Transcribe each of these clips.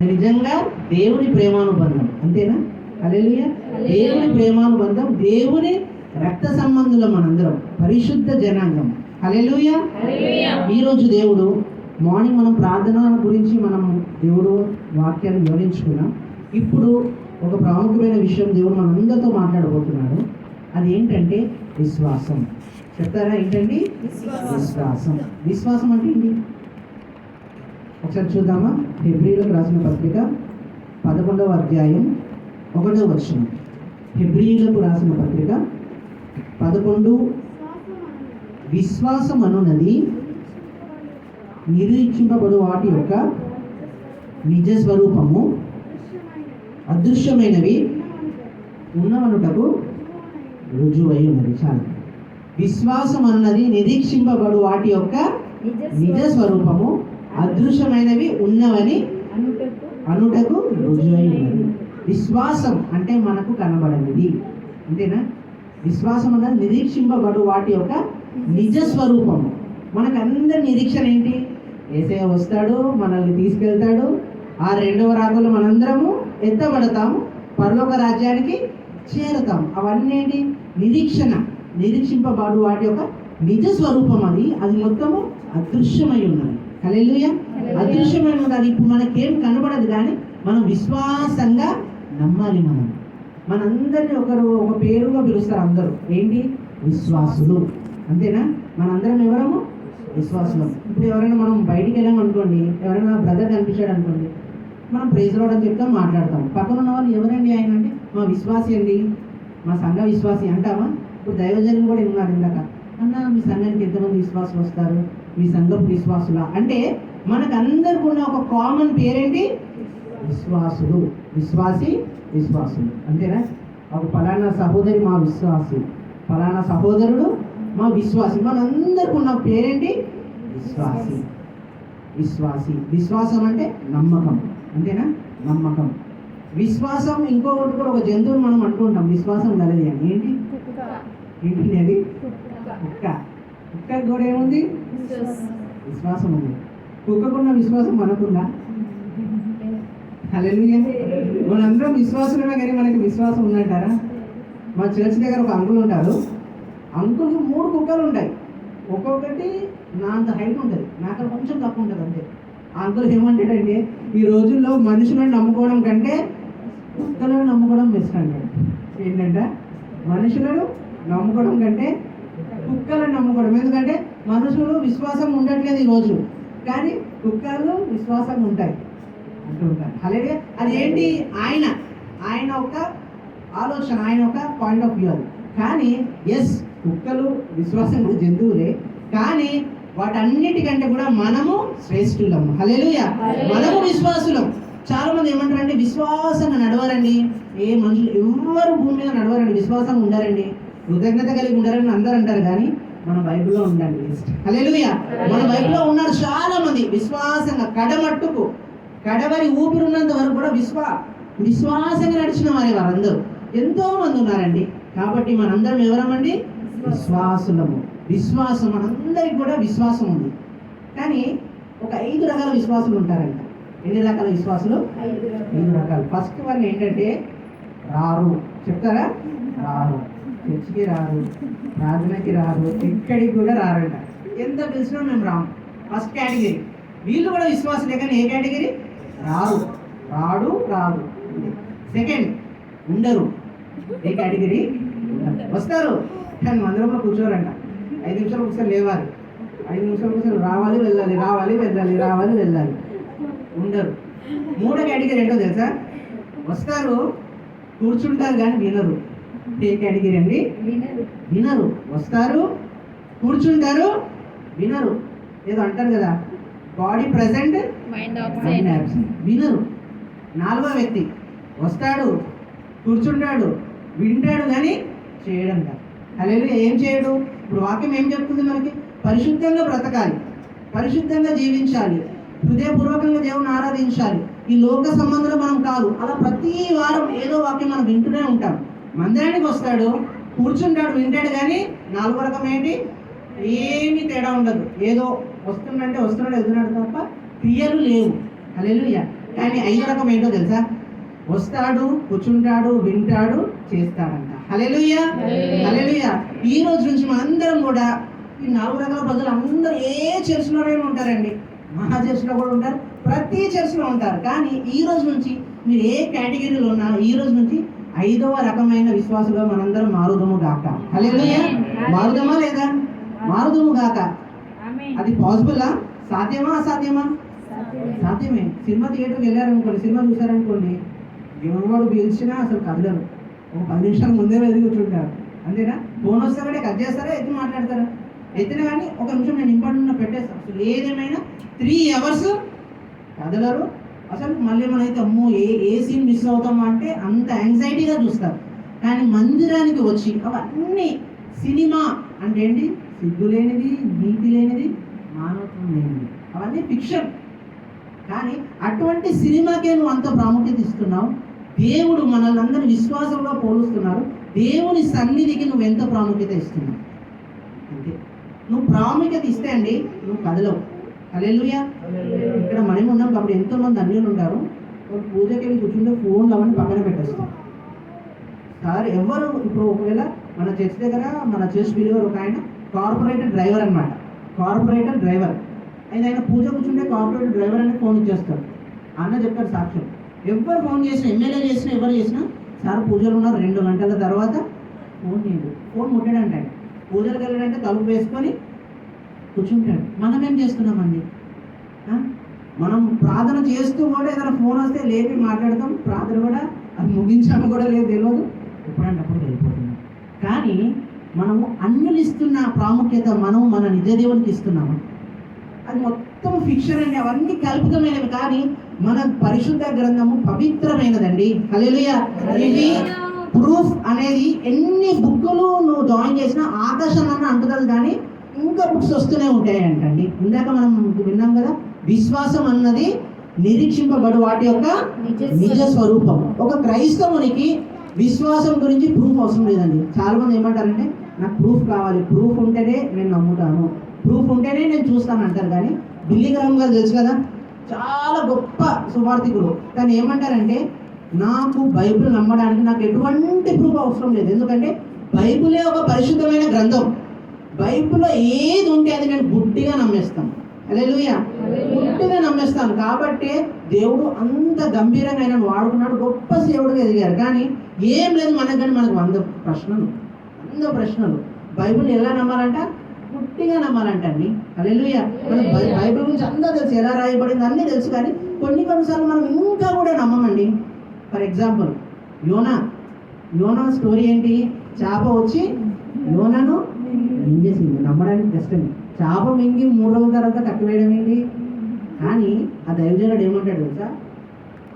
నిజంగా దేవుని ప్రేమానుబంధం, అంతేనా? హల్లెలూయా. దేవుని ప్రేమానుబంధం, దేవుని రక్త సంబంధులం మనందరం, పరిశుద్ధ జనాంగం. హల్లెలూయా. ఈరోజు దేవుడు మార్నింగ్ మనం ప్రార్థన గురించి మనం దేవుడు వాక్యాన్ని వివరించుకున్నాం. ఇప్పుడు ఒక ప్రాముఖ్యమైన విషయం దేవుడు మనందరితో మాట్లాడబోతున్నాడు. అది ఏంటంటే విశ్వాసం. చెప్తారా ఏంటండి? విశ్వాసం. విశ్వాసం అంటే ఏంటి? ఒకసారి చూద్దామా? హెబ్రీయులకు రాసిన పత్రిక 11వ అధ్యాయం 1వ వచనం. హెబ్రీయులకు రాసిన పత్రిక 11. విశ్వాసం అనున్నది నిరీక్షింపబడు వాటి యొక్క నిజ స్వరూపము, అదృశ్యమైనవి ఉన్నవనుటకు రుజువై ఉన్నది. చాలా. విశ్వాసం అన్నది నిరీక్షింపబడు వాటి యొక్క నిజ స్వరూపము, అదృశ్యమైనవి ఉన్నవని అనుటకు రుజువై ఉన్నది. విశ్వాసం అంటే మనకు కనబడనిది, అంతేనా? విశ్వాసం అన్నది నిరీక్షింపబడు వాటి యొక్క నిజ స్వరూపము. మనకు అందరి నిరీక్షణ ఏంటి? యేసయ్య వస్తాడు, మనల్ని తీసుకెళ్తాడు, ఆ రెండవ రాకలో మనందరము ఎత్తబడతాము, పరలోక రాజ్యానికి చేరుతాం. అవన్నీ ఏంటి? నిరీక్షణ. నిరీక్షింపబడు వాటి యొక్క నిజ స్వరూపం. అది మొత్తము అదృశ్యమై ఉన్నది. హల్లెలూయా. అదృశ్యమై ఉన్నది. ఇప్పుడు మనకేం కనబడదు, కానీ మనం విశ్వాసంగా నమ్మాలి. మనందరినీ ఒక పేరుగా పిలుస్తారు అందరూ. ఏంటి? విశ్వాసులు, అంతేనా? మనందరం ఎవరము? విశ్వాసులు. ఇప్పుడు ఎవరైనా మనం బయటికి వెళ్ళామనుకోండి, ఎవరైనా బ్రదర్ కనిపించాడు అనుకోండి, మనం ప్రైజ్ లార్డ్ అని చెప్తాం, మాట్లాడతాం. పక్కన ఉన్న వాళ్ళు ఎవరండి ఆయన అంటే, మా విశ్వాసి అండి, మా సంఘ విశ్వాసి అంటామా? ఇప్పుడు దైవజనులు కూడా ఉన్నారు ఇందాక, అన్న మీ సంఘానికి ఎంతమంది విశ్వాసులు వస్తారు, మీ సంఘపు విశ్వాసులా అంటే, మనకు అందరికి ఉన్న ఒక కామన్ పేరేంటి? విశ్వాసులు. విశ్వాసి, విశ్వాసులు, అంతేనా? ఒక ఫలానా సహోదరి మా విశ్వాసి, ఫలానా సహోదరుడు మా విశ్వాసి. మనందరికి ఉన్న పేరేంటి? విశ్వాసి. విశ్వాసి. విశ్వాసం అంటే నమ్మకం, అంతేనా? నమ్మకం. విశ్వాసం ఇంకొకటి కూడా, ఒక జంతువుని మనం అంటుంటాం విశ్వాసం కలది అని. ఏంటి? ఏంటి అది? కుక్క. కుక్కకి కూడా ఏముంది? విశ్వాసం ఉంది. కుక్కకున్న విశ్వాసం మనకుందా? హల్లెలూయా. మనందరం విశ్వాసులమే, కానీ మనకి విశ్వాసం ఉందంటారా? మా చర్చ్ దగ్గర ఒక అంకుల్ ఉంటారు. అంకుల్కి 3 కుక్కలు ఉంటాయి. ఒక్కొక్కటి నా అంత హైట్ ఉంటుంది, నాకు కొంచెం తక్కువ ఉంటుంది అంతే. ఆ అంకుల్ ఏమంటాడంటే, ఈ రోజుల్లో మనుషులను నమ్ముకోవడం కంటే కుక్కలను నమ్ముకోవడం బెస్ట్ అంటాడు. ఏంటంటే, మనుషులను నమ్ముకోవడం కంటే కుక్కలను నమ్ముకోవడం. ఎందుకంటే మనుషులు విశ్వాసం ఉండట్లేదు ఈరోజు, కానీ కుక్కలు విశ్వాసంగా ఉంటాయి అంటూ ఉంటారు. అలాగే అది ఏంటి? ఆయన ఒక ఆలోచన, ఆయన ఒక పాయింట్ ఆఫ్ వ్యూ అది. కానీ ఎస్, కుక్కలు విశ్వాసంగా జంతువులే, కానీ వాటన్నిటికంటే కూడా మనము శ్రేష్ఠులము. హల్లెలూయా. మనము విశ్వాసులం. చాలా మంది ఏమంటారంటే, విశ్వాసంగా నడవరండి, ఏ మనుషులు ఎవరు భూమి మీద నడవరండి, విశ్వాసంగా ఉండారండి, కృతజ్ఞత కలిగి ఉండారని అందరూ అంటారు. కానీ మన బైబిల్లో ఉండండి. హల్లెలూయా. మన బైబిల్లో ఉన్నారు చాలా మంది విశ్వాసంగా, కడమట్టుకు కడవరి ఊపిరున్నంత వరకు కూడా విశ్వాసంగా నడిచిన వారందరూ ఎంతో మంది ఉన్నారండి. కాబట్టి మనందరం ఎవరమండి? విశ్వాసులము. విశ్వాసం, మనందరికి కూడా విశ్వాసం ఉంది. కానీ ఒక 5 రకాల విశ్వాసులు ఉంటారంట. ఎన్ని రకాల విశ్వాసులు? 5 రకాలు. ఫస్ట్ వన్ ఏంటంటే, రారు. చెప్తారా? రారు. చర్చికి రారు, ప్రార్థనకి రారు, ఎక్కడికి కూడా రారంట. ఎంత పిలిచినా మేము రాము. First category. వీళ్ళు కూడా విశ్వాసులే, కానీ ఏ కేటగిరీ? రారు. సెకండ్, ఉండరు. ఏ కేటగిరీ? వస్తారు కానీ మందిరంలో కూర్చోరంట. 5 నిమిషాలు ఒకసారి లేవాలి, 5 నిమిషాలు ఒకసారి రావాలి వెళ్ళాలి. ఉండరు. 3వ కేటగిరీ ఏంటో తెలుసా? వస్తారు, కూర్చుంటారు కానీ వినరు. ఏ కేటగిరీ అండి? వినరు. వస్తారు, కూర్చుంటారు, వినరు. ఏదో అంటారు కదా, బాడీ ప్రెజెంట్ మైండ్ అబ్సెంట్. వినరు. 4వ వ్యక్తి వస్తాడు, కూర్చుంటాడు, వింటాడు, కానీ చేయడంట. హల్లెలూయా. ఏం చేయడు? ఇప్పుడు వాక్యం ఏం చెప్తుంది మనకి? పరిశుద్ధంగా బ్రతకాలి, పరిశుద్ధంగా జీవించాలి, హృదయపూర్వకంగా దేవుని ఆరాధించాలి. ఈ లోక సంబంధంలో మనం కాదు. అలా ప్రతి వారం ఏదో వాక్యం మనం వింటూనే ఉంటాం. మందిరానికి వస్తాడు, కూర్చుంటాడు, వింటాడు, కానీ 4వ రకం ఏంటి? ఏమీ తేడా ఉండదు. ఏదో వస్తున్నాడు వెళ్తున్నాడు తప్ప క్రియలు లేవు. హల్లెలూయా. కానీ 5వ రకం ఏంటో తెలుసా? వస్తాడు, కూర్చుంటాడు, వింటాడు, చేస్తాడంట. హల్లెలూయా, హల్లెలూయా. ఈ రోజు నుంచి మనందరం కూడా ఈ 4 రకాల ప్రజలు అందరూ ఏ చర్చిలోనే ఉంటారండి. మహా చర్చిలో కూడా ఉంటారు, ప్రతి చర్చిలో ఉంటారు. కానీ ఈ రోజు నుంచి మీరు ఏ కేటగిరీలో ఉన్నా ఈ రోజు నుంచి 5వ రకమైన విశ్వాసులుగా మనందరం మారుదము గాక. హల్లెలూయా. మారుదమా లేదా? మారుదము గాక. అది పాసిబులా? సాధ్యమా అసాధ్యమా? సాధ్యమే. సినిమా థియేటర్కి వెళ్ళారనుకోండి, సినిమా చూసారనుకోండి, ఎవరు పిలిచినా అసలు కదలరు. ఒక 10 నిమిషాల ముందే వెళ్ళి కూర్చుంటారు. అంతేనా? ఫోన్ వస్తే కూడా కట్ చేస్తారా, ఎత్తి మాట్లాడతారా? ఎత్తినా కానీ ఒక నిమిషం నేను ఇంపార్టెంట్ పెట్టేస్తాను. అసలు ఏదేమైనా 3 అవర్స్ కదలరు. అసలు మళ్ళీ మనైతే అమ్మో ఏ సీన్ మిస్ అవుతామో అంటే అంత యాంగ్జైటీగా చూస్తారు. కానీ మందిరానికి వచ్చి అవన్నీ సినిమా అంటే ఏంటి? సిగ్గు లేనిది, నీతి లేనిది, మానవత్వం లేనిది, అవన్నీ ఫిక్షన్. కానీ అటువంటి సినిమాకే నువ్వు అంత ప్రాముఖ్యత ఇస్తున్నావు. దేవుడు మనల్ని అందరినీ విశ్వాసంలో పోలుస్తున్నారు. దేవుని సన్నిధికి నువ్వు ఎంత ప్రాముఖ్యత ఇస్తున్నావు అంతే. నువ్వు ప్రాముఖ్యత ఇస్తే అండి నువ్వు కదలవు. హల్లెలూయా. ఇక్కడ మనం ఉన్నాం కాబట్టి ఎంతోమంది అన్యులు ఉంటారు. పూజకి వెళ్ళి కూర్చుంటే ఫోన్లు అవన్నీ పక్కన పెట్టేస్తాం. సార్ ఎవరు ఇప్పుడు ఒకవేళ మన చర్చ్ దగ్గర మన చర్చ్ బిలీవర్ ఒక ఆయన కార్పొరేటర్ డ్రైవర్ అనమాట. కార్పొరేటర్ డ్రైవర్ ఆయన పూజ కూర్చుంటే కార్పొరేటర్ డ్రైవర్ అని ఫోన్ ఇచ్చేస్తాడు. అన్న చెప్తారు సాక్ష్యం. ఎవరు ఫోన్ చేసినా, ఎమ్మెల్యే చేసినా, ఎవరు చేసినా, సార్ పూజలు ఉన్నారు 2 గంటల తర్వాత ఫోన్ చేయడు, ఫోన్ ముట్టాడంట. పూజలకు వెళ్ళాడంటే తలుపు వేసుకొని కూర్చుంటాడు. మనం ఏం చేస్తున్నామండి? మనం ప్రార్థన చేస్తూ కూడా ఏదైనా ఫోన్ వస్తే లేపి మాట్లాడతాం. ప్రార్థన కూడా అది ముగించాము కూడా లేదు, తెలియదు, ఎప్పుడంటే అప్పుడు వెళ్ళిపోతున్నాం. కానీ మనము అన్యులు ఇస్తున్న ప్రాముఖ్యత మనం మన నిజ దేవునికి ఇస్తున్నాము. అది మొత్తం ఫిక్షన్ అండి, అవన్నీ కల్పితమైనవి. కానీ మన పరిశుద్ధ గ్రంథము పవిత్రమైనదండి. హల్లెలూయా. ఇది ప్రూఫ్ అనేది ఎన్ని బుక్కులు నువ్వు జాయిన్ చేసినా ఆకాశాన్ని అంటుతుంది, కానీ ఇంకా బుక్స్ వస్తూనే ఉంటాయి అంటండి. ఇందాక మనం విన్నాం కదా, విశ్వాసం అన్నది నిరీక్షింపబడు వాటి యొక్క నిజ స్వరూపం. ఒక క్రైస్తవునికి విశ్వాసం గురించి ప్రూఫ్ అవసరం లేదండి. చాలా మంది ఏమంటారంటే నాకు ప్రూఫ్ కావాలి, ప్రూఫ్ ఉంటేనే నేను నమ్ముతాను, ప్రూఫ్ ఉంటేనే నేను చూస్తాను అంటారు. కానీ బిల్లీ గ్రాహం గారు తెలుసు కదా, చాలా గొప్ప సువార్థికులు. కానీ ఏమంటారంటే నాకు బైబిల్ నమ్మడానికి నాకు ఎటువంటి ప్రూఫ్ అవసరం లేదు, ఎందుకంటే బైబిలే ఒక పరిశుద్ధమైన గ్రంథం. బైబిల్లో ఏది ఉంటే అది నేను గుడ్డిగా నమ్మేస్తాను. హల్లెలూయా. గుడ్డిగా నమ్మేస్తాను. కాబట్టి దేవుడు అంత గంభీరంగా ఆయన వాడుకున్నాడు, గొప్ప సేవుడుగా ఎదిగారు. కానీ ఏం లేదు మనకు, కానీ మనకు 100 ప్రశ్నలు. బైబిల్ ఎలా నమ్మాలంట? గుడ్డిగా నమ్మాలంటండి. హల్లెలూయా. మనకు బైబిల్ గురించి అంతా తెలుసు, ఎలా రాయబడింది అన్నీ తెలుసు, కానీ కొన్నిసార్లు మనం ఇంకా కూడా నమ్మమండి. ఫర్ ఎగ్జాంపుల్ యోనా స్టోరీ ఏంటి? చేప వచ్చి యోనాను మింగేసింది. నమ్మడానికి కష్టం. చేప మింగి 3 రోజుల తర్వాత కట్టివేయడం ఏంటి? కానీ ఆ దైవజనుడు ఏమంటాడు తెలుసా?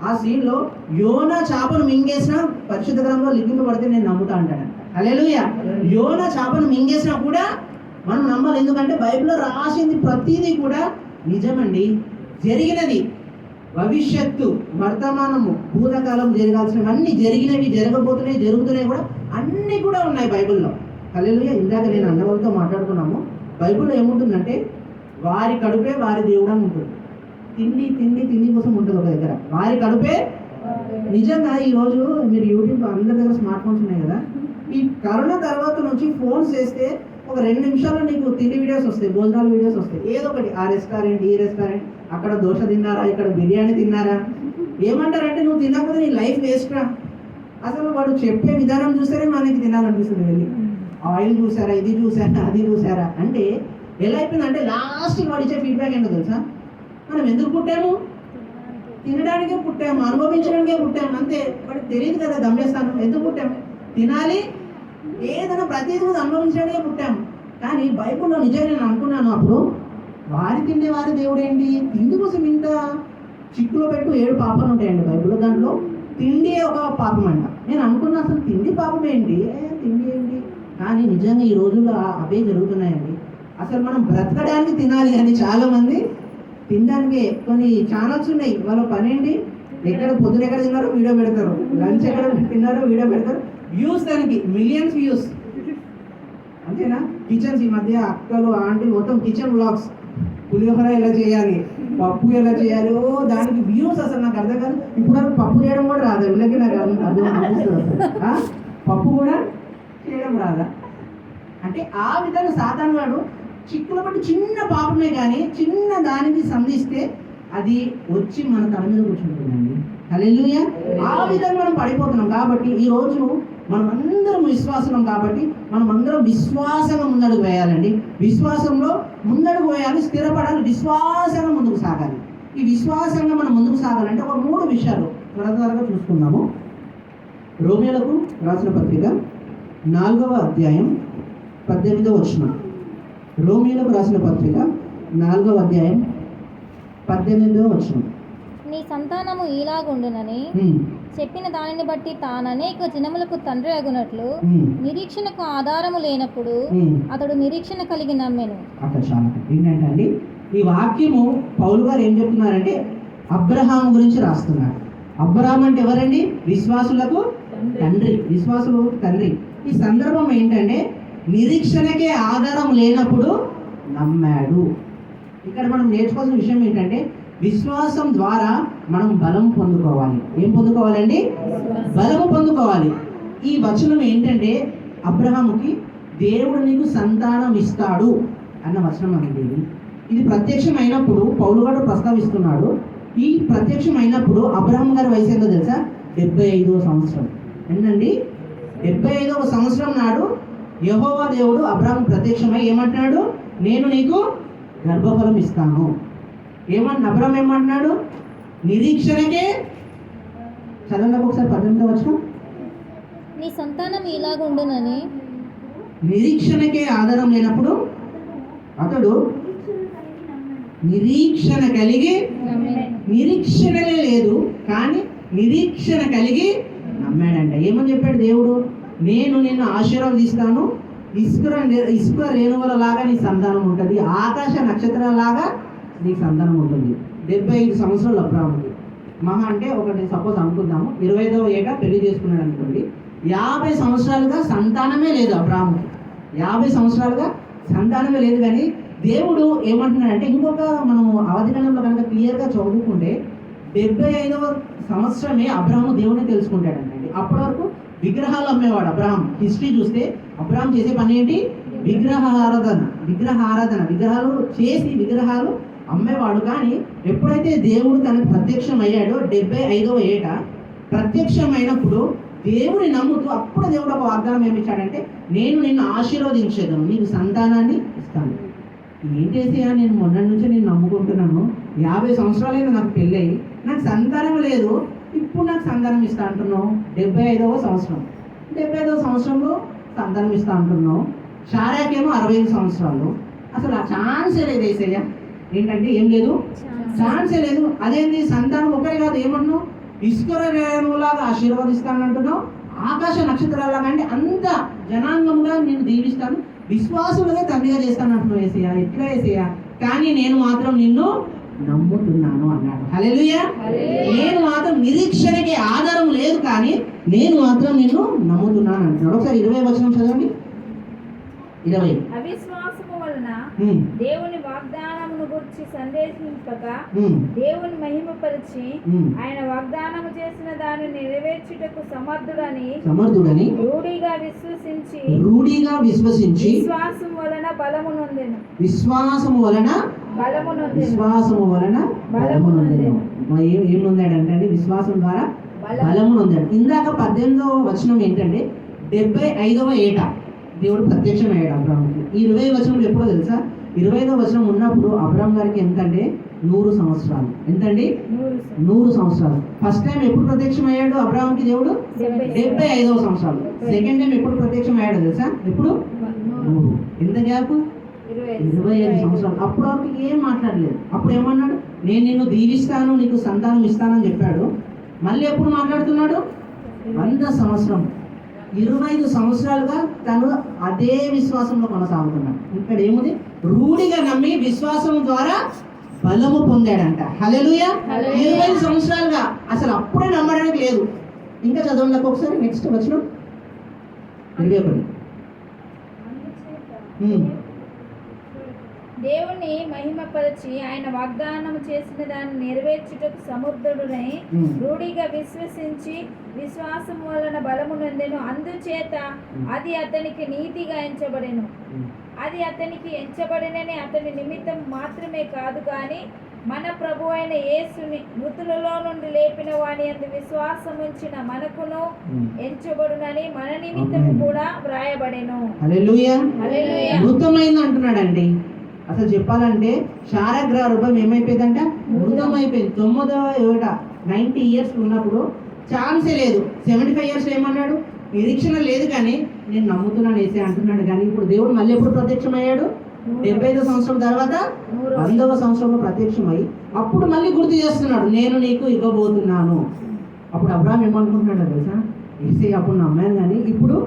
ఆ సీన్లో యోనా చేపను మింగేసినా పరిశుద్ధ గ్రంథంలో లిఖింపబడితే నేను నమ్ముతా అంటాడంట. హల్లెలూయా. యోనా చేపను మింగేసినా కూడా మనం నమ్మాలి, ఎందుకంటే బైబిల్లో రాసింది ప్రతిదీ కూడా నిజమండి. జరిగినది, భవిష్యత్తు, వర్తమానము, భూతకాలం జరగాల్సినవన్నీ జరిగినవి, జరగబోతున్నాయి, జరుగుతున్నాయి కూడా అన్నీ కూడా ఉన్నాయి బైబిల్లో. హల్లెలూయా. ఇందాక నేను అన్నవాళ్ళతో మాట్లాడుకున్నాము. బైబిల్లో ఏముంటుందంటే వారి కడుపే వారి దేవుడు అని ఉంటుంది. తిండి కోసం ఉంటుంది ఒక దగ్గర. వారి కడుపే. నిజంగా ఈరోజు మీరు యూట్యూబ్ అందరి దగ్గర స్మార్ట్ ఫోన్స్ ఉన్నాయి కదా, ఈ కరోనా తర్వాత నుంచి ఫోన్స్ చేస్తే ఒక 2 నిమిషాల్లో నీకు తిండి వీడియోస్ వస్తాయి, భోజనాల వీడియోస్ వస్తాయి. ఏదో ఒకటి, ఆ రెస్టారెంట్, ఈ రెస్టారెంట్, అక్కడ దోశ తిన్నారా, ఇక్కడ బిర్యానీ తిన్నారా. ఏమంటారంటే నువ్వు తినకపోతే నీ లైఫ్ వేస్ట్రా. అసలు వాడు చెప్పే విధానం చూస్తేనే మనకి తినాలనిపిస్తుంది. వెళ్ళి ఆయిల్ చూసారా, ఇది చూసారా, అది చూసారా అంటే ఎలా అయిపోయిందంటే లాస్ట్ వాడు ఇచ్చే ఫీడ్బ్యాక్ ఏంటో తెలుసా? మనం ఎందుకు పుట్టాము? తినడానికే పుట్టాము, అనుభవించడానికే పుట్టాము, అంతే. వాడికి తెలియదు కదా గమ్యస్థానం. ఎందుకు పుట్టాము? తినాలి, ఏదైనా ప్రతిదీ కూడా అనుభవించడానికే పుట్టాము. కానీ బైబిల్లో నిజంగా నేను అనుకున్నాను అప్పుడు, వారి తిండి వారి దేవుడు ఏంటి? తిండి కోసం ఇంత చిక్కులో పెట్టు 7 పాపాలు ఉంటాయండి బైబిల్లో. దాంట్లో తిండి ఒక పాపం అంట. నేను అనుకున్నా అసలు తిండి పాపం ఏంటి, తిండి ఏంటి? కానీ నిజంగా ఈ రోజుల్లో అవే జరుగుతున్నాయండి. అసలు మనం బ్రతకడానికి తినాలి అని చాలామంది తినడానికి కొన్ని ఛానల్స్ ఉన్నాయి. వాళ్ళ పని ఏంటి? ఎక్కడ పొద్దున ఎక్కడ తిన్నారో వీడియో పెడతారు, లంచ్ ఎక్కడ తిన్నారో వీడియో పెడతారు. వ్యూస్ దానికి మిలియన్స్ వ్యూస్, అంతేనా? కిచెన్స్ ఈ మధ్య అక్కలు ఆంటీ మొత్తం కిచెన్ వ్లాగ్స్, పులిహోర ఎలా చేయాలి, పప్పు ఎలా చేయాలి, దానికి వ్యూస్ అసలు నాకు అర్థం కాదు. ఇప్పుడు పప్పు చేయడం కూడా రాదు, వీళ్ళకి నాకు అర్థం అనిపిస్తుంది అసలు. పప్పు కూడా చేయడం రాదా అంటే ఆ విధంగా సాతాను వాడు చిక్కుల బట్టి చిన్న పాపమే కానీ చిన్న దానికి సంధిస్తే అది వచ్చి మన తల మీద కూర్చుంటుందండి. హల్లెలూయా. ఆ విధంగా మనం పడిపోతున్నాం. కాబట్టి ఈరోజు మనం అందరం విశ్వాసం కాబట్టి మనం అందరం విశ్వాసంగా ముందడుగు వేయాలండి. విశ్వాసంలో ముందడుగు వేయాలి, స్థిరపడాలి, విశ్వాసంగా ముందుకు సాగాలి. ఈ విశ్వాసంగా మనం ముందుకు సాగాలంటే ఒక 3 విషయాలు త్వరగా చూసుకుందాము. రోమియోలకు రాసిన పత్రిక 4వ అధ్యాయం 18వ వచనం. రోమియోలకు రాసిన పత్రిక 4వ అధ్యాయం 18వ వచనం. నీ సంతానము ఇలాగుండునని చెప్పిన దానిని బట్టి తాను అనేక జనములకు తండ్రి అగునట్లు నిరీక్షణకు ఆధారము లేనప్పుడు అతడు నిరీక్షణ కలిగి నమ్మెను. అక్కడ చాలా ఏంటంటే ఈ వాక్యము పౌలు గారు ఏం చెప్తున్నారంటే అబ్రహాం గురించి రాస్తున్నారు. అబ్రహాం అంటే ఎవరండి? విశ్వాసులకు తండ్రి, విశ్వాసులకు తండ్రి. ఈ సందర్భం ఏంటంటే నిరీక్షణకే ఆధారం లేనప్పుడు నమ్మాడు. ఇక్కడ మనం నేర్చుకోవాల్సిన విషయం ఏంటంటే విశ్వాసం ద్వారా మనం బలం పొందుకోవాలి. ఏం పొందుకోవాలండి? బలము పొందుకోవాలి. ఈ వచనం ఏంటంటే అబ్రహాముకి దేవుడు నీకు సంతానం ఇస్తాడు అన్న వచనం అనేది. ఇది ప్రత్యక్షమైనప్పుడు పౌలు గారు ప్రస్తావిస్తున్నాడు. ఈ ప్రత్యక్షమైనప్పుడు అబ్రహాం గారి వయసు ఎంతో తెలుసా? 75వ సంవత్సరం. ఏంటండి? 75వ సంవత్సరం నాడు యెహోవా దేవుడు అబ్రహాం ప్రత్యక్షమై ఏమంటున్నాడు? నేను నీకు గర్భఫలం ఇస్తాను. అబ్రహాం ఏమంటున్నాడు? నిరీక్షణకే చదవండి ఒకసారి 18వ వచనం. నీ సంతానం ఇలాగుండునని నిరీక్షణకే ఆధారం లేనప్పుడు అతడు నిరీక్షణ కలిగి, నిరీక్షణలే లేదు కానీ నిరీక్షణ కలిగి నమ్మాడంట. ఏమని చెప్పాడు దేవుడు? నేను నిన్ను ఆశీర్వదిస్తాను, ఇసుక రేణువుల లాగా నీ సంతానం ఉంటుంది, ఆకాశ నక్షత్రాల లాగా నీ సంతానం ఉంటుంది. 75 సంవత్సరాలు అబ్రహాముకి. మహా అంటే ఒకటి సపోజ్ అనుకుందాము 25వ ఏట పెళ్లి చేసుకున్నాడు అనుకోండి. 50 సంవత్సరాలుగా సంతానమే లేదు అబ్రహాముకి. 50 సంవత్సరాలుగా సంతానమే లేదు. కానీ దేవుడు ఏమంటున్నాడంటే ఇంకొక మనం అవధికాలంలో కనుక క్లియర్గా చదువుకుంటే 75వ సంవత్సరమే అబ్రహాము దేవుని తెలుసుకుంటాడంటండి. అప్పటి వరకు విగ్రహాలు అమ్మేవాడు అబ్రహాం. హిస్టరీ చూస్తే అబ్రహాం చేసే పని ఏంటి? విగ్రహారాధన. విగ్రహాలు చేసి విగ్రహాలు అమ్మేవాడు. కానీ ఎప్పుడైతే దేవుడు తనకు ప్రత్యక్షం అయ్యాడో 75వ ఏట ప్రత్యక్షమైనప్పుడు దేవుని నమ్ముతూ అప్పుడు దేవుడు ఒక వాగ్దానం ఏమిచ్చాడంటే నేను నిన్ను ఆశీర్వదించేదను, నీకు సంతానాన్ని ఇస్తాను. ఏంటేసయ్యా, నేను మొన్నటి నుంచి నేను నమ్ముకుంటున్నాను, 50 సంవత్సరాలైనా నాకు పెళ్ళయి నాకు సంతానం లేదు, ఇప్పుడు నాకు సంతానం ఇస్తా అంటున్నావు. 75వ సంవత్సరం 75వ సంవత్సరంలో సంతానం ఇస్తా అంటున్నావు. షారాకేమో 65 సంవత్సరాలు. అసలు ఆ ఛాన్సే లేదు ఏసయ్యా. ఏంటంటే ఏం లేదు, ఛాన్సే లేదు. అదేంటి సంతానం ఒకటి కాదు, ఏమన్నావు? ఇసుక రేణువులాగా ఆశీర్వదిస్తానంటున్నావు, ఆకాశ నక్షత్రాలాగా అంటే అంత జనాంగంగా నేను దీవిస్తాను, విశ్వాసులుగా తండ్రిగా చేస్తాను అంటున్నావు ఏసయ్యా. ఎట్లా ఏసయ్యా? కానీ నేను మాత్రం నిన్ను నమ్ముతున్నాను అన్నాడు. హల్లెలూయా. నేను మాత్రం నిరీక్షణకి ఆధారం లేదు కానీ నేను మాత్రం నిన్ను నమ్ముతున్నాను అంటున్నాడు. ఒకసారి 20వ వచనం చదవండి. 20. అవిశ్వాసము వలన దేవుని వాగ్దానమును గురించి సందేశింపక దేవుని మహిమపరిచి ఆయన వాగ్దానము చేసిన దాన్ని నెరవేర్చుటకు సమర్థుడని రూఢిగా విశ్వసించి విశ్వాసము వలన బలము నొందెను. ఏం నొందాడంటే విశ్వాసం ద్వారా బలము నొందాడు. ఇందాక 18వ వచనం ఏంటంటే 75వ ఏట దేవుడు ప్రత్యక్షం అయ్యాడు అబ్రహాంకి. ఈ 20వ వచనం ఎప్పుడో తెలుసా? 25వ వచనం ఉన్నప్పుడు అబ్రహాం గారికి ఎంతంటే 100 సంవత్సరాలు. ఎంతండి? 100 సంవత్సరాలు. ఫస్ట్ టైం ఎప్పుడు ప్రత్యక్షం అయ్యాడు అబ్రహాంకి దేవుడు? 75వ సంవత్సరాలు. సెకండ్ టైం ఎప్పుడు ప్రత్యక్షం అయ్యాడు తెలుసా? ఎప్పుడు? 100. ఎంత గ్యాప్? 25 సంవత్సరాలు. అప్పటి వరకు ఏం మాట్లాడలేదు. అప్పుడు ఏమన్నాడు? నేను నిన్ను దీవిస్తాను, నీకు సంతానం ఇస్తానని చెప్పాడు. మళ్ళీ ఎప్పుడు మాట్లాడుతున్నాడు? 100 సంవత్సరం. 25 సంవత్సరాలుగా తను అదే విశ్వాసంలో కొనసాగుతున్నాడు. ఇక్కడ ఏముంది? రూఢిగా నమ్మి విశ్వాసం ద్వారా బలము పొందాడంట. హల్లెలూయా. 25 సంవత్సరాలుగా అసలు అప్పుడే నమ్మడానికి లేదు. ఇంకా చదవండి ఒకసారి నెక్స్ట్ వచనం 21. దేవుని మహిమపరిచి ఆయన వాగ్దానం చేసిన దాన్ని నెరవేర్చుటకు సమర్థుడునై రూఢిగా విశ్వసించి విశ్వాసం వలన బలము నొందెను. అందుచేత అది అతనికి నీతిగా ఎంచబడెను. అది అతనికి ఎంచబడినని అతని నిమిత్తం మాత్రమే కాదు కానీ మన ప్రభు అయిన యేసుని మృతులలో నుండి లేపిన వాని యందు విశ్వాసం ఉంచిన మనకును ఎంచబడునని మన నిమిత్తము కూడా వ్రాయబడెను. హల్లెలూయా. హల్లెలూయా. మృతమైంది అంటున్నాడండి. అసలు చెప్పాలంటే శారగ్రారూపం ఏమైపోయిందంట? మృతమైపోయింది. 9వ ఏట 90 ఇయర్స్ ఉన్నప్పుడు ఛాన్సే లేదు. 75 ఇయర్స్ ఏమన్నాడు? నిరీక్షణ లేదు కానీ నేను నమ్ముతున్నాను వేసే అంటున్నాడు. కానీ ఇప్పుడు దేవుడు మళ్ళీ ఎప్పుడు ప్రత్యక్షమయ్యాడు? 75వ సంవత్సరం తర్వాత 100వ సంవత్సరంలో ప్రత్యక్షమై అప్పుడు మళ్ళీ గుర్తు చేస్తున్నాడు, నేను నీకు ఇవ్వబోతున్నాను. అప్పుడు అబ్రాహాం ఏమనుకుంటున్నాడు తెలుసా? వేసే అప్పుడు నమ్మాను కానీ ఇప్పుడు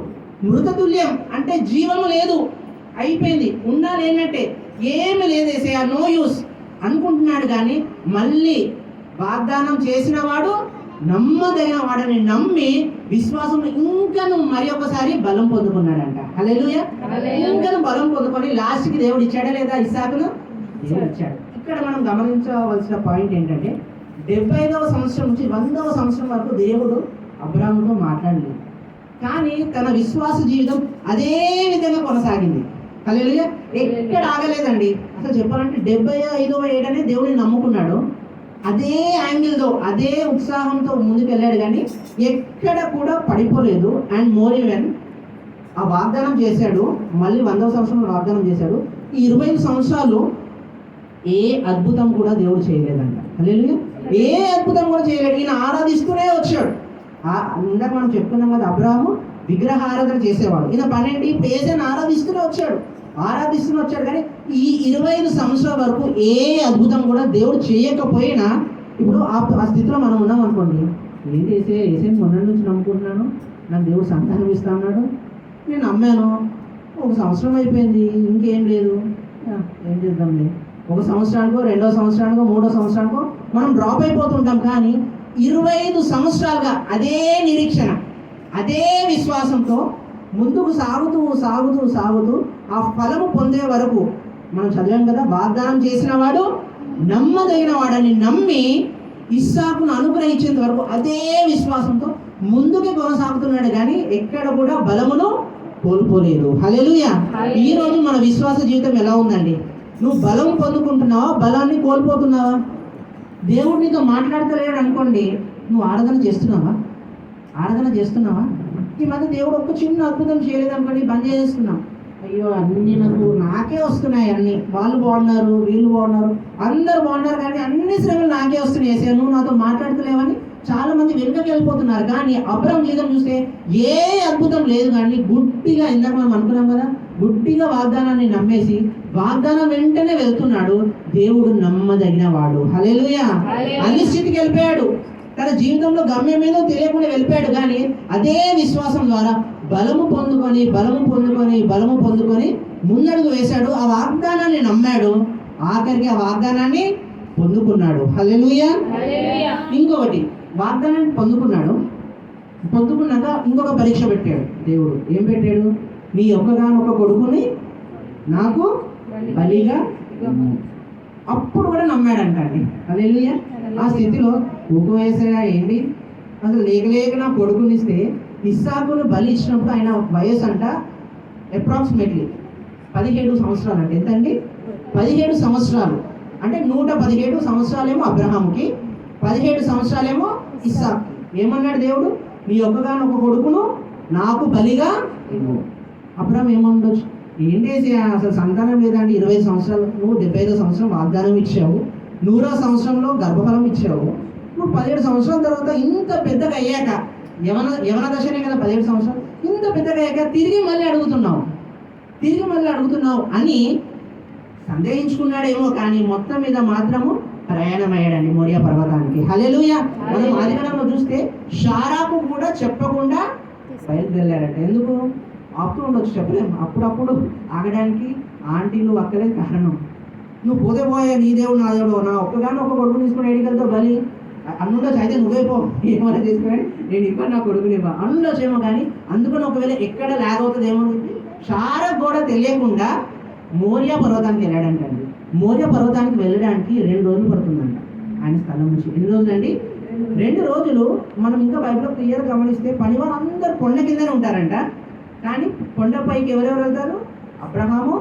మృతతుల్యం అంటే జీవము లేదు, అయిపోయింది, ఉన్నా లేనట్టే, ఏమి లేదు వేసేయ, నో యూస్ అనుకుంటున్నాడు. కానీ మళ్ళీ వాగ్దానం చేసిన వాడు నమ్మదగిన వాడని నమ్మి విశ్వాసం ఇంకను మరి ఒకసారి బలం పొందుకున్నాడంట. హల్లెలూయా. ఇంకను బలం పొందుకొని లాస్ట్కి దేవుడు ఇచ్చాడా లేదా? ఇస్సాకును దేవుడు ఇచ్చాడు. ఇక్కడ మనం గమనించవలసిన పాయింట్ ఏంటంటే 75వ సంవత్సరం నుంచి 100వ సంవత్సరం వరకు దేవుడు అబ్రాహాముతో మాట్లాడలేదు, కానీ తన విశ్వాస జీవితం అదే విధంగా కొనసాగింది. హల్లెలూయా. ఎక్కడ ఆగలేదండి. అసలు చెప్పాలంటే 75వ ఏటనే దేవుడిని నమ్ముకున్నాడు. అదే యాంగిల్తో అదే ఉత్సాహంతో ముందుకు వెళ్ళాడు కానీ ఎక్కడ కూడా పడిపోలేదు. అండ్ మోర్ ఈవెన్ ఆ వాగ్దానం చేశాడు, మళ్ళీ 100వ సంవత్సరంలో వాగ్దానం చేశాడు. ఈ 25 సంవత్సరాలు ఏ అద్భుతం కూడా దేవుడు చేయలేదంట. హల్లెలూయా. ఏ అద్భుతం కూడా చేయలేడు. ఈయన ఆరాధిస్తూనే వచ్చాడు. ఇందాక మనం చెప్పుకున్నాం కదా, అబ్రాహాము విగ్రహారాధన చేసేవాడు. ఈయన పనేంటి? పేజని ఆరాధిస్తూనే వచ్చాడు కానీ ఈ 25 సంవత్సరాల వరకు ఏ అద్భుతం కూడా దేవుడు చేయకపోయినా ఇప్పుడు ఆ స్థితిలో మనం ఉన్నాం అనుకోండి. ఏంటి ఏసే మొన్న నుంచి నమ్ముకుంటున్నాను, నాకు దేవుడు సంతానం ఇస్తా ఉన్నాడు, నేను నమ్మాను, 1 సంవత్సరం అయిపోయింది, ఇంకేం లేదు, ఏం చేద్దాంలే. 1 సంవత్సరానికో 2వ సంవత్సరానికో 3వ సంవత్సరానికో మనం డ్రాప్ అయిపోతుంటాం. కానీ 25 సంవత్సరాలుగా అదే నిరీక్షణ అదే విశ్వాసంతో ముందుకు సాగుతూ ఆ ఫలము పొందే వరకు మనం చదివాం కదా, వాగ్దానం చేసిన వాడు నమ్మదగిన వాడని నమ్మి ఇస్సాకును అనుగ్రహించేంత వరకు అదే విశ్వాసంతో ముందుకే కొనసాగుతున్నాడు. కానీ ఎక్కడ కూడా బలమును కోల్పోలేదు. హల్లెలూయా. ఈ రోజు మన విశ్వాస జీవితం ఎలా ఉందండి? నువ్వు బలం పొందుకుంటున్నావా, బలాన్ని కోల్పోతున్నావా? దేవుడు నీతో మాట్లాడతలేడు అనుకోండి, నువ్వు ఆరాధన చేస్తున్నావా? చేస్తున్నావా? ఈ మధ్య దేవుడు ఒక్క చిన్న అద్భుతం చేయలేదు అనుకోండి, బంద్ చేస్తున్నాం. అయ్యో అన్నీ నాకే వస్తున్నాయి, అన్నీ వాళ్ళు బాగున్నారు, వీళ్ళు బాగున్నారు, అందరు బాగున్నారు, కానీ అన్ని శ్రమలు నాకే వస్తున్నాయి. వేసే నువ్వు నాతో మాట్లాడతలేవని చాలా మంది వెనుకకి వెళ్ళిపోతున్నారు. కానీ అబ్రాహాము జీవితం చూస్తే ఏ అద్భుతం లేదు, కానీ గుడ్డిగా, ఇందాక మనం అనుకున్నాం కదా, గుడ్డిగా వాగ్దానాన్ని నమ్మేసి వాగ్దానం వెంటనే వెళ్తున్నాడు. దేవుడు నమ్మదగిన వాడు. హల్లెలూయా. అనిశ్చితికి వెళ్ళిపోయాడు, తన జీవితంలో గమ్యం ఏదో తెలియకుండా వెళ్ళిపోయాడు. కానీ అదే విశ్వాసం ద్వారా బలము పొందుకొని ముందడుగు వేశాడు. ఆ వాగ్దానాన్ని నమ్మాడు, ఆఖరికి ఆ వాగ్దానాన్ని పొందుకున్నాడు. హల్లెలూయా. ఇంకొకటి, వాగ్దానాన్ని పొందుకున్నాక ఇంకొక పరీక్ష పెట్టాడు దేవుడు. ఏం పెట్టాడు? నీ ఒక్కగానొక్క కొడుకుని నాకు బలిగా. అప్పుడు కూడా నమ్మాడంట అండి. హల్లెలూయా. ఆ స్థితిలో ఊకవేసగా ఏంటి, అసలు లేక నా కొడుకునిస్తే ఇస్సాకును బలి ఇచ్చినప్పుడు ఆయన వయసు అంట అప్రాక్సిమేట్లీ 17 సంవత్సరాలు. అంటే ఎంతండి? 17 సంవత్సరాలు. అంటే 117 సంవత్సరాలేమో అబ్రహాముకి, 17 సంవత్సరాలేమో ఇస్సాకుకి. ఏమన్నాడు దేవుడు? నీ ఒక్కగానొక్క కొడుకును నాకు బలిగా ఇవ్వు. అబ్రహాం ఏమనుండొచ్చు, ఏంటి అసలు సంతానం లేదండి, 20 సంవత్సరాలు, నువ్వు 75వ సంవత్సరం వాగ్దానం ఇచ్చావు, 100వ సంవత్సరంలో గర్భఫలం ఇచ్చావు, నువ్వు 17 సంవత్సరాల తర్వాత ఇంత పెద్దగా అయ్యాక, యవన దశనే కదా 17 సంవత్సరాలు, ఇంత పెద్దగా అయ్యాక తిరిగి మళ్ళీ అడుగుతున్నావు అని సందేహించుకున్నాడేమో. కానీ మొత్తం మీద మాత్రము ప్రయాణమయ్యాడండి మోరియా పర్వతానికి. హల్లెలూయా. మనం ఆదికాండంలో చూస్తే షారాకు కూడా చెప్పకుండా బయలుదేరాడట. ఎందుకు? అప్పుడు ఉండొచ్చు, చెప్పలేము. అప్పుడప్పుడు ఆగడానికి ఆంటీలు అక్కడే కారణం. నువ్వు పోయా నీ దేవుడు నా దేవుడు, నా ఒక్కగానో ఒక కొడుకు తీసుకుని ఎడికలతో బలి అన్నుండొచ్చు. అయితే నువ్వే పో, ఏమైనా తీసుకుని నేను ఇక్కడ నా కొడుకుని ఇవ్వ అన్నుండొచ్చేమో. కానీ అందుకని ఒకవేళ ఎక్కడ లాగ్ అవుతుందేమో షారా కూడా తెలియకుండా మోరియా పర్వతానికి వెళ్ళాడంటండి. మోరియా పర్వతానికి వెళ్ళడానికి 2 రోజులు పడుతుందంట ఆయన స్థలం నుంచి. ఎన్ని రోజులు అండి? 2 రోజులు. మనం ఇంకా బైబిల్లో క్లియర్ గమనిస్తే పనివారు అందరూ కొండ కిందనే ఉంటారంట, కానీ కొండపైకి ఎవరెవరు వెళ్తారు? అబ్రహాము,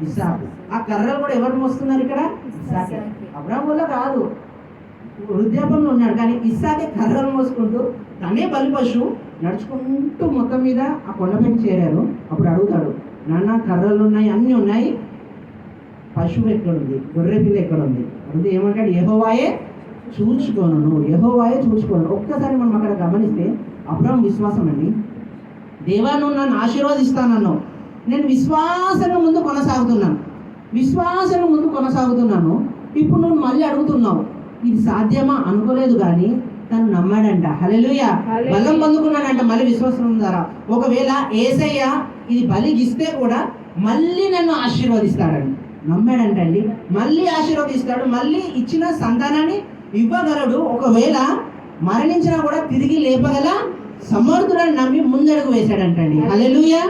ఇస్సాకు. ఆ కర్రలు కూడా ఎవరు మోస్తున్నారు ఇక్కడ? ఇస్సాకే. అబ్రహాం వల్ల కాదు, వృద్ధాపంలో ఉన్నాడు, కానీ ఇస్సాకే కర్రలు మోసుకుంటూ తనే బలి పశువు నడుచుకుంటూ మొత్తం మీద ఆ కొండపైకి చేరారు. అప్పుడు అడుగుతాడు, నాన్న కర్రలు ఉన్నాయి, అన్నీ ఉన్నాయి, పశువు ఎక్కడుంది, గొర్రె పిల్ల ఎక్కడుంది? అడిగితే ఏమంటాడు? యెహోవాయే చూచుకోను, యెహోవాయే చూచుకోను. ఒక్కసారి మనం అక్కడ గమనిస్తే అబ్రహాం విశ్వాసం అండి. దేవా నువ్వు నన్ను ఆశీర్వదిస్తానన్నావు, నేను విశ్వాసంగా ముందు కొనసాగుతున్నాను. ఇప్పుడు నువ్వు మళ్ళీ అడుగుతున్నావు, ఇది సాధ్యమా? అనుకోలేదు, కానీ తను నమ్మాడంట. హల్లెలూయా. బలం పొందుకున్నాడంట మళ్ళీ విశ్వాసం ద్వారా. ఒకవేళ యేసయ్య ఇది బలిగిస్తే కూడా మళ్ళీ నన్ను ఆశీర్వదిస్తాడండి, నమ్మాడంట అండి. మళ్ళీ ఆశీర్వదిస్తాడు, మళ్ళీ ఇచ్చిన సంతానాన్ని ఇవ్వగలడు. ఒకవేళ మరణించినా కూడా తిరిగి లేపగల సమర్థుడని నమ్మి ముందడుగు వేశాడంటండి. హల్లెలూయా.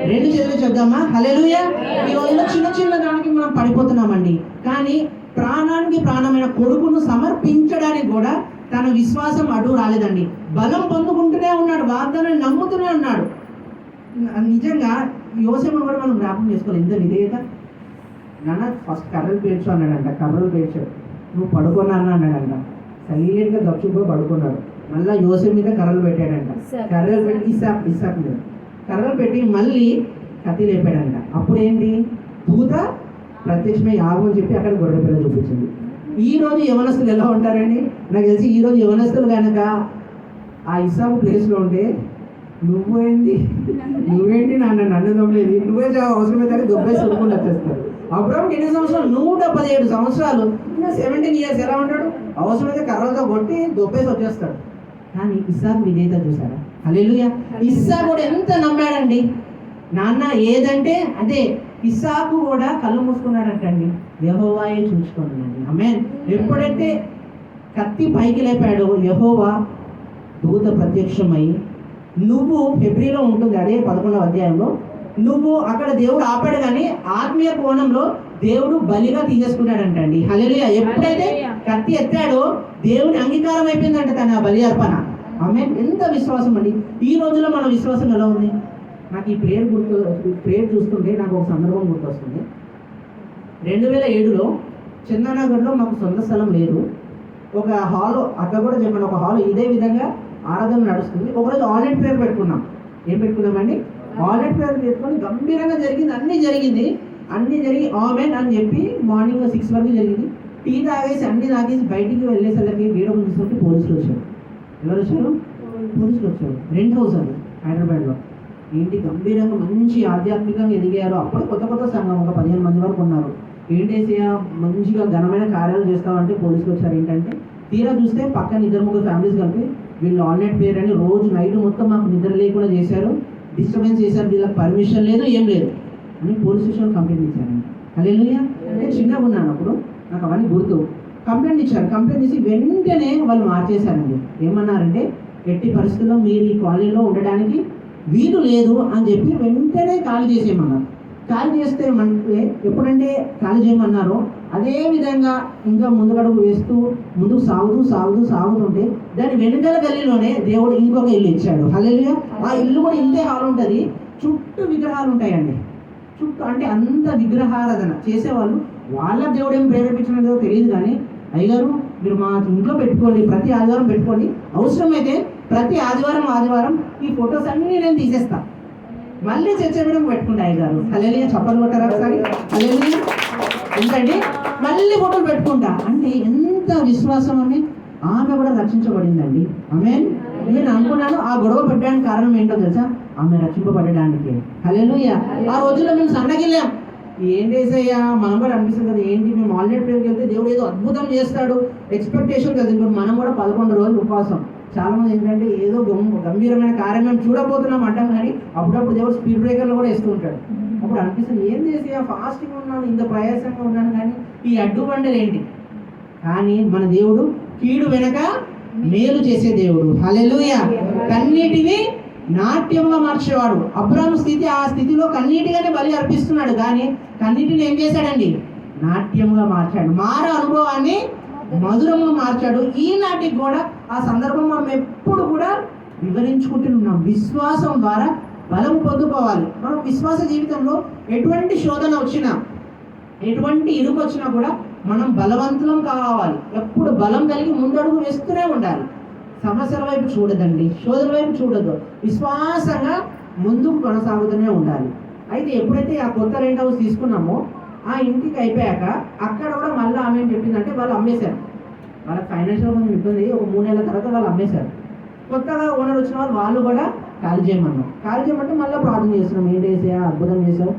2 చేతులు చెప్దామా? హల్లెలూయా. ఈ రోజులో చిన్న చిన్న దానికి మనం పడిపోతున్నామండి, కానీ ప్రాణానికి ప్రాణమైన కొడుకును సమర్పించడానికి కూడా తన విశ్వాసం అడ్డు రాలేదండి. బలం పొందుకుంటూనే ఉన్నాడు, వాగ్దానాన్ని నమ్ముతూనే ఉన్నాడు. నిజంగా యోసేపును కూడా మనం జ్ఞాపకం చేసుకోవాలి, ఎంత విధేయత. నాన్న ఫస్ట్ కర్రలు పేర్చు అన్నాడంట, కర్రలు పేర్చాడు. నువ్వు పడుకున్నాను అన్నాడంట, సైలెంట్గా గప్చుకుపోయి పడుకున్నాడు. మళ్ళీ యోసేపు మీద కర్రలు పెట్టాడంట, కర్రలు పెట్టి ఇస్సాకు మీద కర్రలు పెట్టి మళ్ళీ కత్తి లేపాడంట. అప్పుడు ఏంటి? దూత ప్రత్యక్షమై యాగం అని చెప్పి అక్కడ గొర్రె పిల్ల చూపించింది. ఈ రోజు యవనస్తులు ఎలా ఉంటారండి? నాకు తెలిసి ఈ రోజు యవనస్తులు కనుక ఆ ఇస్సాకు ప్లేస్లో ఉంటే, నువ్వేంటి నన్ను దొబ్బేది, నువ్వే అవసరమైతే దొబ్బేసి ఉడుకుండా వచ్చేస్తారు. అబ్రహాంకి ఎన్ని సంవత్సరాలు? 117 సంవత్సరాలు. ఇంకా 17 ఇయర్స్ ఎలా ఉంటాడు? అవసరమైతే కర్రలతో కొట్టి దొబ్బేసి వచ్చేస్తాడు. కానీ ఇస్సాకు విధేయత చూసారా? హల్లెలూయా. ఇస్సాకు కూడా ఎంత నమ్మాడండి. నాన్న ఏదంటే అదే. ఇస్సాకు కూడా కళ్ళు మూసుకున్నాడంటండి, యెహోవాయే చూసుకున్నాడండి. ఆమేన్. ఎప్పుడైతే కత్తి పైకి లేపాడో యెహోవా దూత ప్రత్యక్షమై, నువ్వు ఫిబ్రవరిలో ఉంటుంది అదే 11వ అధ్యాయంలో, నువ్వు అక్కడ దేవుడు ఆపాడు, కానీ ఆత్మీయ కోణంలో దేవుడు బలిగా తీసేసుకున్నాడంటండి. హల్లెలూయా. ఎప్పుడైతే కత్తి ఎత్తాడో దేవుని అంగీకారం అయిపోయిందంట తన బలి అర్పణ. ఆమేన్. ఎంత విశ్వాసం అండి. ఈ రోజులో మన విశ్వాసం ఎలా ఉంది? నాకు ఈ ప్రేయర్ చూస్తుంటే నాకు ఒక సందర్భం గుర్తొస్తుంది. 2007లో చందానగర్లో మాకు సొంత స్థలం లేదు. ఒక హాల్, అక్కడ కూడా చెప్పండి, ఒక హాల్ ఇదే విధంగా ఆరాధన నడుస్తుంది. ఒకరోజు ఆన్లైన్ ప్రేయర్ పెట్టుకున్నాం. ఏం పెట్టుకున్నామండి? ఆన్లైన్ ప్రేయర్ పెట్టుకొని గంభీరంగా జరిగింది, అన్నీ జరిగి ఆమెన్ అని చెప్పి మార్నింగ్ 6 వరకు జరిగింది. టీ తాగేసి అన్నీ తాగేసి బయటికి వెళ్ళేసరికి వీడియో చూసినట్టు పోలీసులు వచ్చారు. ఎవరు వచ్చారు? పోలీసులు వచ్చారు. 2 హౌస్ అది హైదరాబాద్లో. ఏంటి గంభీరంగా మంచి ఆధ్యాత్మికంగా ఎదిగారు. అప్పుడు కొత్త సంఘం, ఒక 15 మంది వరకు ఉన్నారు. ఏంటేసయ్యా మంచిగా ఘనమైన కార్యాలు చేస్తామంటే పోలీసులు వచ్చారు. ఏంటంటే తీరా చూస్తే పక్కన 2-3 ఫ్యామిలీస్ కలిపి వీళ్ళు ఆన్లైన్ ప్రేయర్ అని రోజు నైట్ మొత్తం మాకు నిద్ర లేకుండా చేశారు, డిస్టర్బెన్స్ చేశారు, వీళ్ళకి పర్మిషన్ లేదు, ఏం లేదు అని పోలీస్ స్టేషన్ కంప్లైంట్ ఇచ్చారండి. హల్లెలూయా. అంటే చిన్నగా ఉన్నాను అప్పుడు, నాకు అవన్నీ గుర్తు. కంప్లైంట్ ఇచ్చారు. కంప్లైంట్ ఇచ్చి వెంటనే వాళ్ళు మార్చేశారండి. ఏమన్నారంటే, ఎట్టి పరిస్థితుల్లో మీరు ఈ కాలనీలో ఉండడానికి వీలు లేదు అని చెప్పి వెంటనే ఖాళీ చేసేయమన్నారు. ఖాళీ చేస్తే మనకి ఎప్పుడంటే ఖాళీ చేయమన్నారో అదే విధంగా ఇంకా ముందుకడుగు వేస్తూ ముందుకు సాగుతుంటే దాని వెనుకల గల్లీలోనే దేవుడు ఇంకొక ఇల్లు ఇచ్చాడు. హల్లెలూయా. ఆ ఇల్లు కూడా ఇంతే హాల్ ఉంటుంది, చుట్టూ విగ్రహాలు ఉంటాయండి. చుట్టూ అంటే అంత విగ్రహారాధన చేసేవాళ్ళు. వాళ్ళ దేవుడు ఏం ప్రేరేపించినదో తెలియదు, కానీ అయ్యగారు మీరు మా ఇంట్లో పెట్టుకోండి, ప్రతి ఆదివారం పెట్టుకోండి, అవసరమైతే ప్రతి ఆదివారం ఈ ఫొటోస్ అన్నీ నేను తీసేస్తా, మళ్ళీ చర్చ కూడా పెట్టుకుంటా అయ్యగారు. హల్లెలూయా. చప్పట్లు కొట్టారా ఒకసారి? హల్లెలూయా. ఎందుకండి మళ్ళీ ఫోటోలు పెట్టుకుంటా అంటే ఎంత విశ్వాసం అని. ఆమె కూడా రక్షించబడిందండి. ఆమేన్. నేను అనుకున్నాను ఆ గొడవ పెట్టడానికి కారణం ఏంటో తెలుసా? ఆమె రక్షింపబడడానికి. హల్లెలూయా. ఆ రోజుల్లో మేము సన్నగిల్లాం. ఏం చేసయ్యా మనం కూడా అనిపిస్తుంది కదా, ఏంటి మేము ఆన్లైన్ ప్రేయర్కి వెళ్తే దేవుడు ఏదో అద్భుతం చేస్తాడు ఎక్స్పెక్టేషన్ కదా. ఇప్పుడు మనం కూడా 11 రోజులు ఉపవాసం. చాలా మంది ఏంటంటే ఏదో గంభీరమైన కార్యం మేము చూడబోతున్నాం అంటాం, కానీ అప్పుడప్పుడు దేవుడు స్పీడ్ బ్రేకర్లు కూడా వేస్తూ ఉంటాడు. అప్పుడు అనిపిస్తుంది ఏం చేసి ఫాస్టింగ్ ఉన్నాను, ఇంత ప్రయాసంగా ఉన్నాను, కానీ ఈ అడ్డుబండలు ఏంటి? కానీ మన దేవుడు కీడు వెనక మేలు చేసే దేవుడు. హల్లెలూయా. కన్నీటిని నాట్యంగా మార్చేవాడు. అబ్రాహాము స్థితి, ఆ స్థితిలో కన్నీటిగానే బలి అర్పిస్తున్నాడు, కానీ కన్నీటిని ఏం చేశాడండి? నాట్యంగా మార్చాడు. మారు అనుభవాన్ని మధురంగా మార్చాడు. ఈనాటికి కూడా ఆ సందర్భం మనం ఎప్పుడు కూడా వివరించుకుంటున్నాం. విశ్వాసం ద్వారా బలం పొందుకోవాలి. మనం విశ్వాస జీవితంలో ఎటువంటి శోధన వచ్చినా, ఎటువంటి ఇరుకు వచ్చినా కూడా మనం బలవంతులం కావాలి. ఎప్పుడు బలం కలిగి ముందడుగు వేస్తూనే ఉండాలి. సమస్యల వైపు చూడదండి, శోధన వైపు చూడదు. విశ్వాసంగా ముందుకు కొనసాగుతూనే ఉండాలి. అయితే ఎప్పుడైతే ఆ కొత్త రెంట్ హౌస్ తీసుకున్నామో ఆ ఇంటికి అయిపోయాక అక్కడ కూడా మళ్ళీ ఆమె ఏం చెప్పిందంటే వాళ్ళు అమ్మేశారు. వాళ్ళకి ఫైనాన్షియల్ కొంచెం ఇబ్బంది. ఒక 3 నెలల తర్వాత వాళ్ళు అమ్మేశారు. కొత్తగా ఓనర్ వచ్చిన వాళ్ళు కూడా ఖాళీ చేయమన్నాం. ఖాళీ చేయమంటే మళ్ళీ ప్రార్థన చేస్తున్నాం. ఏంటి చేసా, అద్భుతం చేసావు,